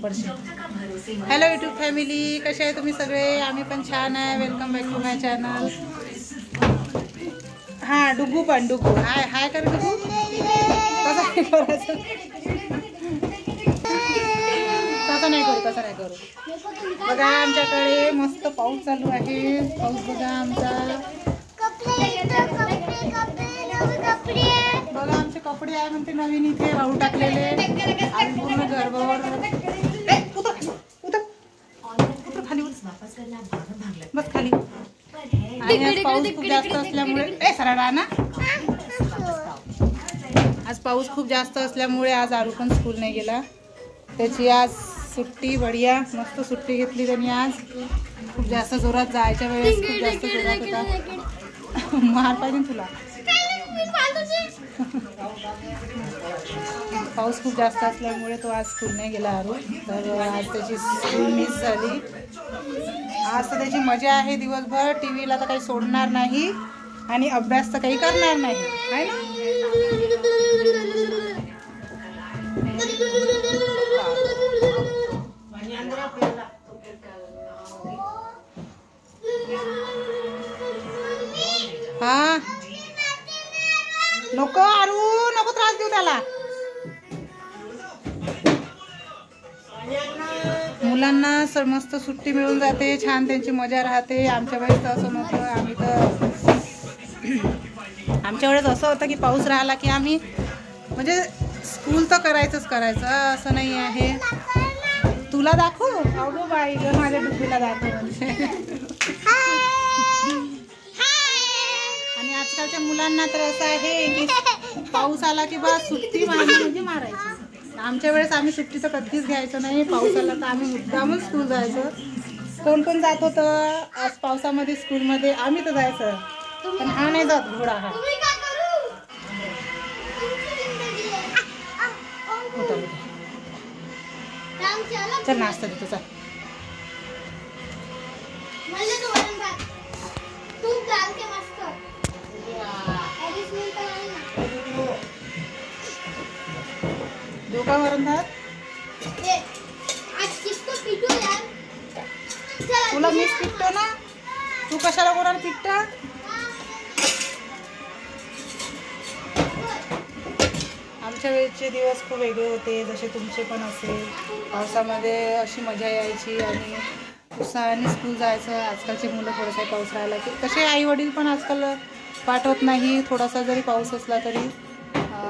पडशील. Hello YouTube family, कसे आहे तुम्ही सगळे? आम्ही पण छान आहे. Welcome back to my channel. हां डुगू पण डुगू हाय हाय कर डुगू. तसं नाही करू तसं नाही करू. बघा आमच्याकडे मस्त पाऊस चालू आहे. पाऊस बघा आमचा. बघा आमचे कपडे आहे म्हणते नवीन इथे वाळू टाकलेले. आम्ही पूर्ण गरबावर खाली बस खाली. आणि आज पाऊस खूप जास्त असल्यामुळे सरळा ना आज पाऊस खूप जास्त असल्यामुळे आज आरू पण स्कूल नाही गेला. त्याची आज सुट्टी बढिया मस्त सुट्टी घेतली त्यांनी. आज खूप जास्त जोरात जायच्या वेळेस खूप जास्त जोरात होता. मार पाहिजे तुला. पाऊस खूप जास्त असल्यामुळे तो आज स्कूल नाही गेला आरू. तर आज त्याची स्कूल मिस झाली. आज तर त्याची मजा आहे दिवसभर. टी व्हीला तर काही सोडणार नाही आणि अभ्यास तर काही करणार नाही आहे ना. हा नको आरू नको त्रास देऊ त्याला. मुलांना मस्त सुट्टी मिळून जाते. छान त्यांची मजा राहते. आमच्या वेळेस तर असं नव्हतं. आमच्या वेळेस असं होतं की पाऊस राहिला की आम्ही म्हणजे स्कूल तर करायचंच करायचं असं नाही आहे. तुला दाखवू अगो बाई ग माझ्या डुगूला दाखव. आणि आजकालच्या मुलांना तर असं आहे की पाऊस आला की बस सुट्टी म्हणजे मारायची. आमच्या वेळेस आम्ही सुट्टी तर कधीच घ्यायचं नाही. पाऊस आला तर आम्ही मुद्दामून स्कूल जायचं. कोण कोण जात होतं आज पावसामध्ये स्कूलमध्ये? आम्ही तर जायचं. पण हा नाही जात घोडा. हा चल नाश्ता देतो चल. दोघा वरण भात तुला मीच पिटतो ना. तू कशाला कोणाला पिटता? आमच्या वेळेचे दिवस खूप वेगळे होते. जसे तुमचे पण असेल. पावसामध्ये अशी मजा यायची आणि उत्साहाने स्कूल जायचं. आजकालची मुलं थोडासा पाऊस राहिला की कसे आई वडील पण आजकाल पाठवत नाही. थोडासा जरी पाऊस असला तरी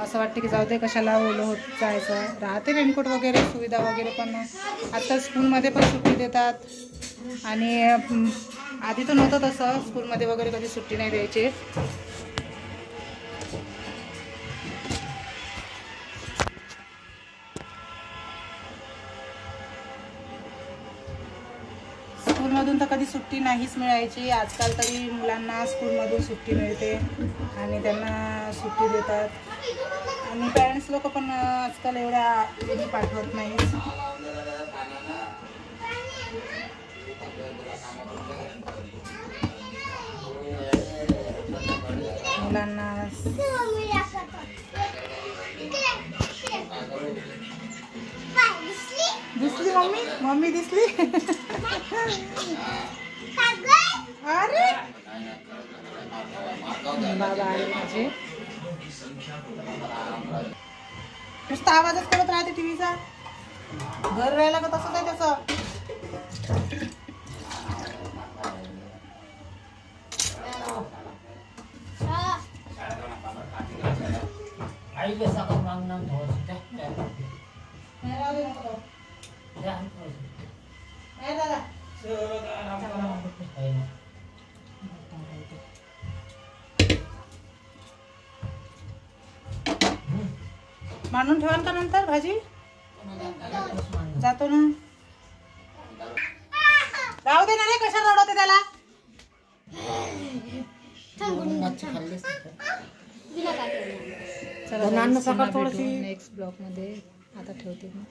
असं वाटतं की जाऊ दे कशाला ओलं होत जायचं. राहते रेनकोट वगैरे सुविधा वगैरे पण आजकाल स्कूलमध्ये पण सुट्टी देतात. आणि आधी तर नव्हतं तसं. स्कूलमध्ये वगैरे कधी सुट्टी नाही द्यायची. स्कूलमधून तर कधी सुट्टी नाहीच मिळायची. आजकाल तरी मुलांना स्कूलमधून सुट्टी मिळते आणि त्यांना सुट्टी देतात. आणि पॅरेंट्स लोक पण आजकाल एवढ्या पाठवत नाही. मुलांना दिसली मम्मी मम्मी दिसली. अरे बाबा आले माझे. नुसता आवाजच करत राहते टीव्हीचा. घर राहिला का तसंच आहे त्याचं. मांडून ठेवाल का नंतर भाजी? जातो ना. राहू दे ना रे. कशाला रडवते त्याला? चला सकाळ थोडीशी नेक्स्ट ब्लॉग मध्ये. आता ठेवते मी.